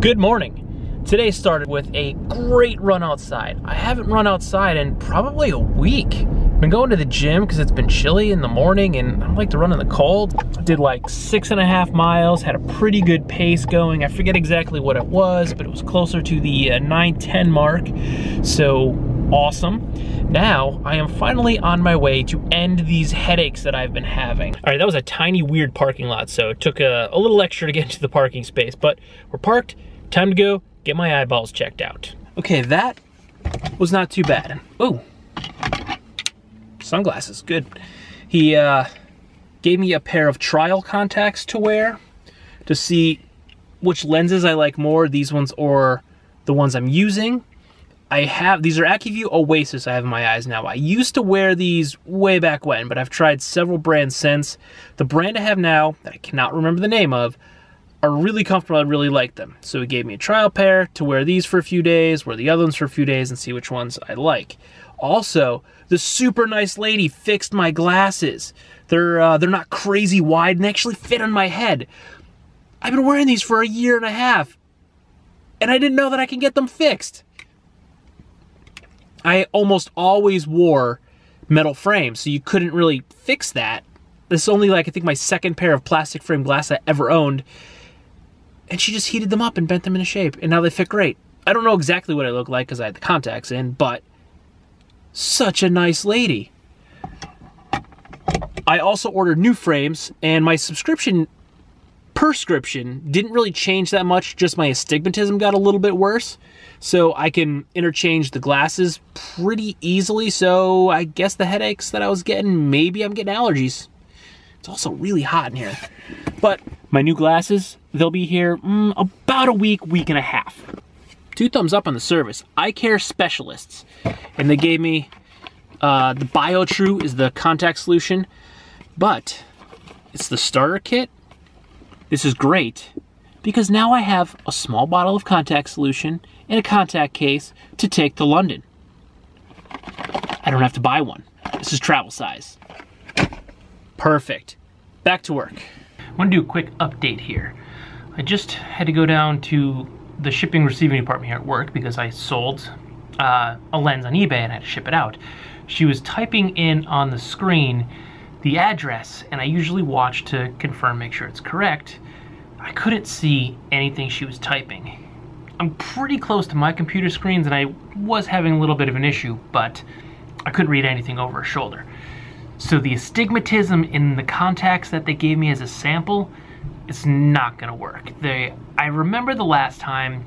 Good morning. Today started with a great run outside. I haven't run outside in probably a week. Been going to the gym because it's been chilly in the morning and I like to run in the cold. Did like 6.5 miles, had a pretty good pace going. I forget exactly what it was, but it was closer to the 9:10 mark. So awesome. Now I am finally on my way to end these headaches that I've been having. All right, that was a tiny weird parking lot, so it took a little extra to get into the parking space, but we're parked. Time to go get my eyeballs checked out. Okay, that was not too bad. Oh, sunglasses, good. He gave me a pair of trial contacts to wear to see which lenses I like more, these ones or the ones I'm using. These are AccuView Oasis I have in my eyes now. I used to wear these way back when, but I've tried several brands since. The brand I have now, that I cannot remember the name of, are really comfortable. I really like them. So he gave me a trial pair to wear these for a few days, wear the other ones for a few days, and see which ones I like. Also, the super nice lady fixed my glasses. They're not crazy wide and they actually fit on my head. I've been wearing these for 1.5 years, and I didn't know that I can get them fixed. I almost always wore metal frames, so you couldn't really fix that. This is only like, I think, my second pair of plastic frame glasses I ever owned. And she just heated them up and bent them into shape, and now they fit great. I don't know exactly what I look like because I had the contacts in, but such a nice lady. I also ordered new frames, and my prescription didn't really change that much, just my astigmatism got a little bit worse. So I can interchange the glasses pretty easily, so I guess the headaches that I was getting, maybe I'm getting allergies. It's also really hot in here. But my new glasses, they'll be here about a week and a half. 2 thumbs up on the service. Eye care specialists. And they gave me, the BioTrue is the contact solution, but it's the starter kit. This is great because now I have a small bottle of contact solution and a contact case to take to London. I don't have to buy one. This is travel size. Perfect. Back to work. I want to do a quick update here. I just had to go down to the shipping receiving department here at work because I sold a lens on eBay and I had to ship it out. She was typing in on the screen the address, and I usually watch to confirm, make sure it's correct. I couldn't see anything she was typing. I'm pretty close to my computer screens and I was having a little bit of an issue, but I couldn't read anything over her shoulder. So the astigmatism in the contacts that they gave me as a sample, it's not gonna work. I remember the last time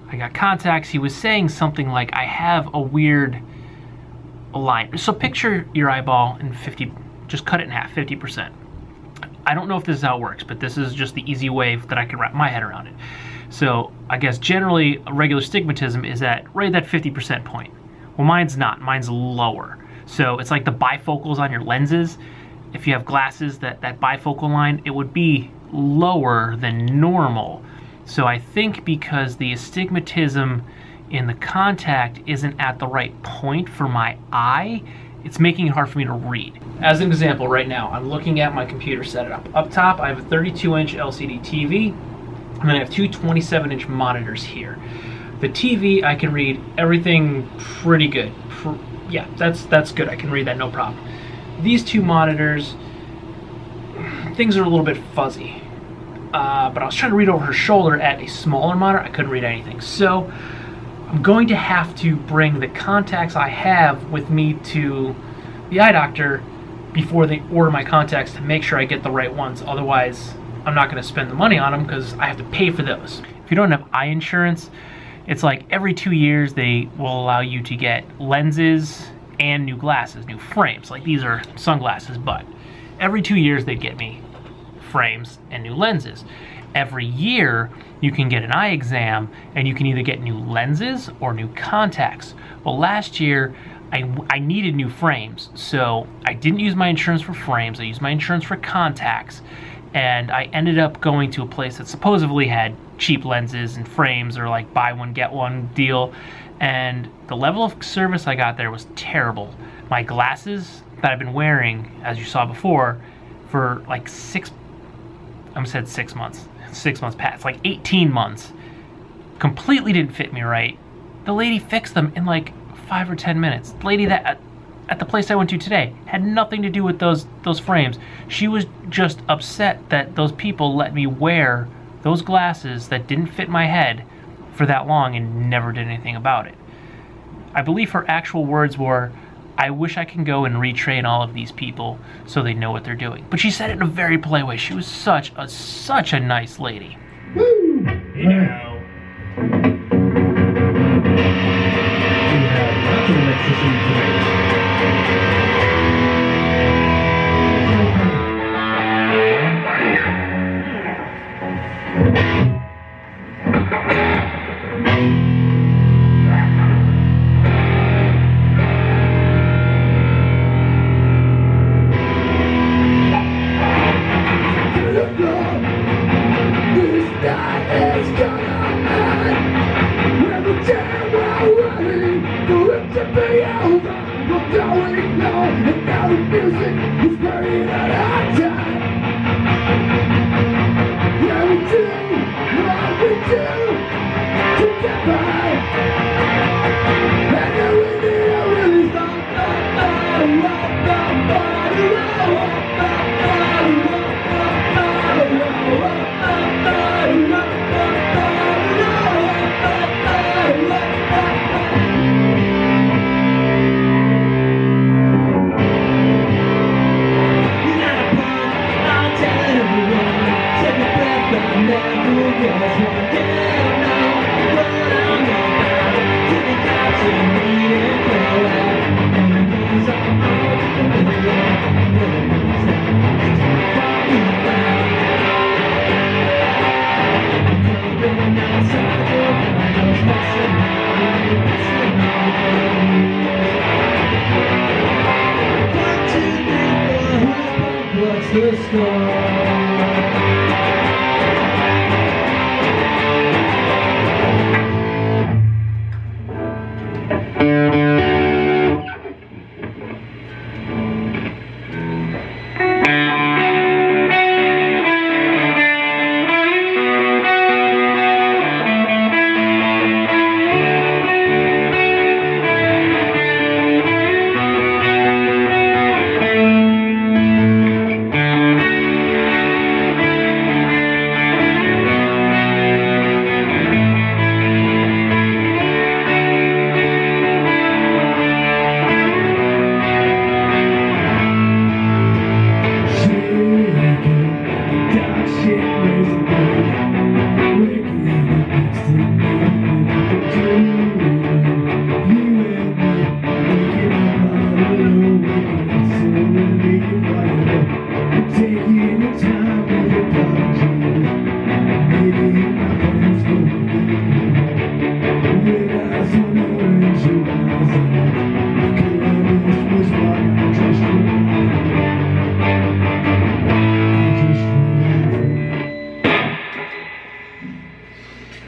I got contacts, he was saying something like, I have a weird line. So picture your eyeball in 50, just cut it in half, 50%. I don't know if this is how it works, but this is just the easy way that I can wrap my head around it. So I guess generally a regular astigmatism is at right at that 50% point. Well, mine's not, mine's lower. So it's like the bifocals on your lenses. If you have glasses, that bifocal line, it would be lower than normal. So I think because the astigmatism in the contact isn't at the right point for my eye, it's making it hard for me to read. As an example, right now, I'm looking at my computer setup. Up top, I have a 32-inch LCD TV, and then I have 2 27-inch monitors here. The TV, I can read everything pretty good. Yeah, that's good. I can read that, no problem. These 2 monitors, things are a little bit fuzzy. But I was trying to read over her shoulder at a smaller monitor. I couldn't read anything. So I'm going to have to bring the contacts I have with me to the eye doctor before they order my contacts to make sure I get the right ones. Otherwise, I'm not going to spend the money on them because I have to pay for those. If you don't have eye insurance, it's like every 2 years they will allow you to get lenses and new glasses, new frames. Like these are sunglasses, but every 2 years they'd get me frames and new lenses. Every year you can get an eye exam and you can either get new lenses or new contacts. Well, last year I needed new frames, so I didn't use my insurance for frames. I used my insurance for contacts, and I ended up going to a place that supposedly had cheap lenses and frames, or like buy one get one deal, and the level of service I got there was terrible. My glasses that I've been wearing, as you saw before, for like 6 months past, like 18 months, completely didn't fit me right. The lady fixed them in like 5 or 10 minutes. The lady that at the place I went to today had nothing to do with those frames. She was just upset that those people let me wear those glasses that didn't fit my head for that long and never did anything about it. I believe her actual words were, "I wish I can go and retrain all of these people so they know what they're doing." But she said it in a very polite way. She was such a nice lady. Woo! You know. We have lots of electricity tonight.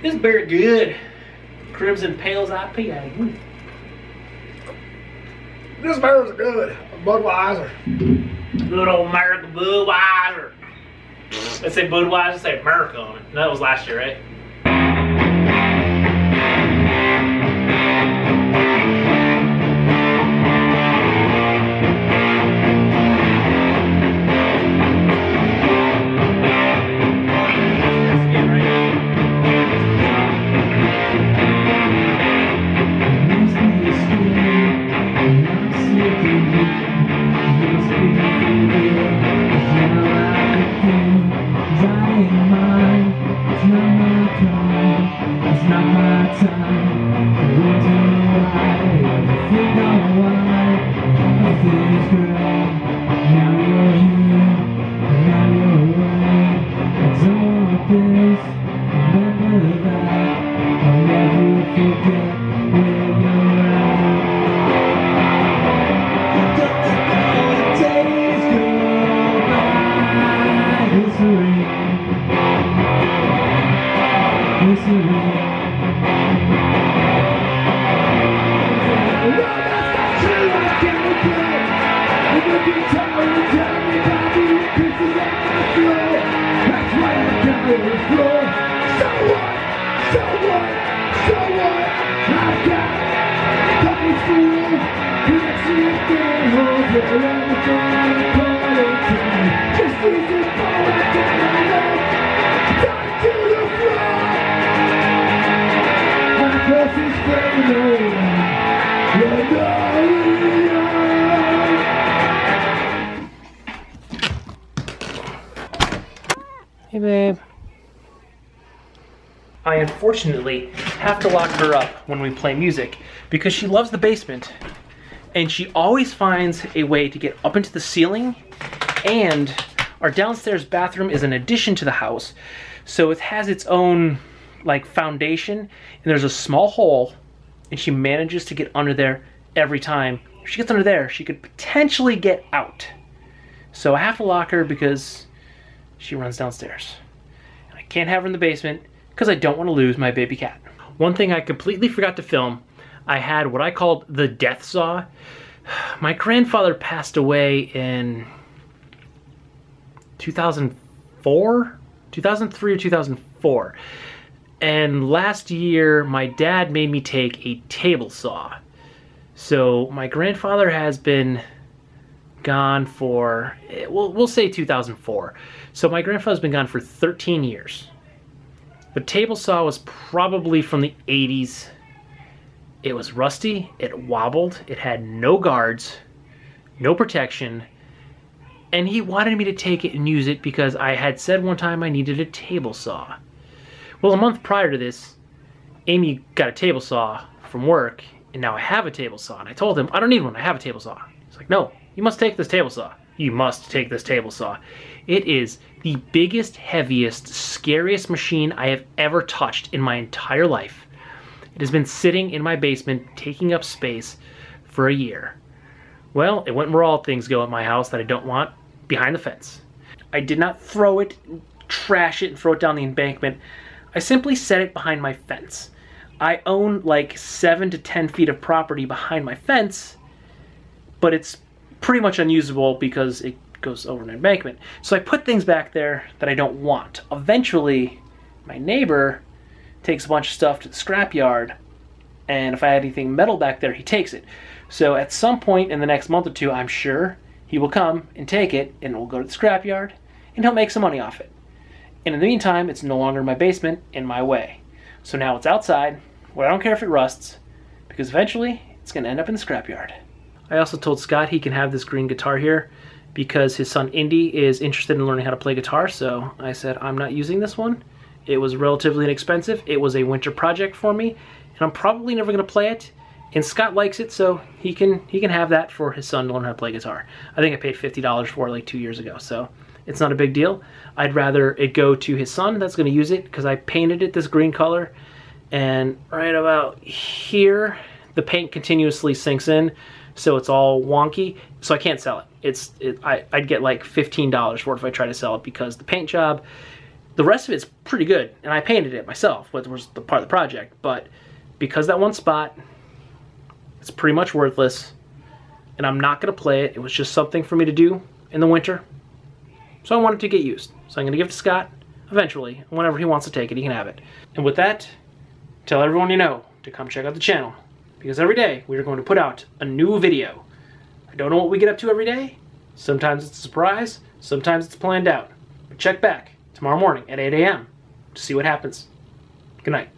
This is very good. Crimson Pale's IPA. This beer's good. Budweiser. Good old American Budweiser. They say Budweiser, they say America on it. No, that was last year, right? So what? Hey, babe. I unfortunately have to lock her up when we play music because she loves the basement and she always finds a way to get up into the ceiling, and our downstairs bathroom is an addition to the house, so it has its own like foundation, and there's a small hole, and she manages to get under there every time. If she gets under there, she could potentially get out. So I have to lock her because she runs downstairs. And I can't have her in the basement because I don't want to lose my baby cat. One thing I completely forgot to film, I had what I called the death saw. My grandfather passed away in 2004? 2003 or 2004. And last year, my dad made me take a table saw. So my grandfather has been gone for, we'll say 2004. So my grandfather's been gone for 13 years. The table saw was probably from the 80s. It was rusty, it wobbled, it had no guards, no protection, and he wanted me to take it and use it because I had said one time I needed a table saw. Well, a month prior to this, Amy got a table saw from work, and now I have a table saw. And I told him, I don't need one, I have a table saw. He's like, no, you must take this table saw. You must take this table saw. It is the biggest, heaviest, scariest machine I have ever touched in my entire life. It has been sitting in my basement, taking up space for a year. Well, it went where all things go at my house that I don't want, behind the fence. I did not throw it, trash it, and throw it down the embankment. I simply set it behind my fence. I own like 7 to 10 feet of property behind my fence, but it's pretty much unusable because it goes over an embankment. So I put things back there that I don't want. Eventually, my neighbor takes a bunch of stuff to the scrapyard, and if I had anything metal back there, he takes it. So at some point in the next month or two, I'm sure he will come and take it, and we'll go to the scrapyard, and he'll make some money off it. And in the meantime, it's no longer in my basement, in my way. So now it's outside, where I don't care if it rusts, because eventually, it's going to end up in the scrapyard. I also told Scott he can have this green guitar here because his son Indy is interested in learning how to play guitar, so I said I'm not using this one. It was relatively inexpensive. It was a winter project for me, and I'm probably never going to play it. And Scott likes it, so he can have that for his son to learn how to play guitar. I think I paid $50 for it like 2 years ago, so it's not a big deal. I'd rather it go to his son that's going to use it because I painted it this green color, and right about here, the paint continuously sinks in, so it's all wonky, so I can't sell it. I'd get like $15 for it if I try to sell it because the paint job, the rest of it's pretty good, and I painted it myself, which was the part of the project, but because that one spot, it's pretty much worthless, and I'm not going to play it. It was just something for me to do in the winter, so I wanted to get used. So I'm going to give it to Scott eventually, and whenever he wants to take it, he can have it. And with that, tell everyone you know to come check out the channel, because every day we are going to put out a new video. I don't know what we get up to every day. Sometimes it's a surprise, sometimes it's planned out. But check back tomorrow morning at 8 a.m. to see what happens. Good night.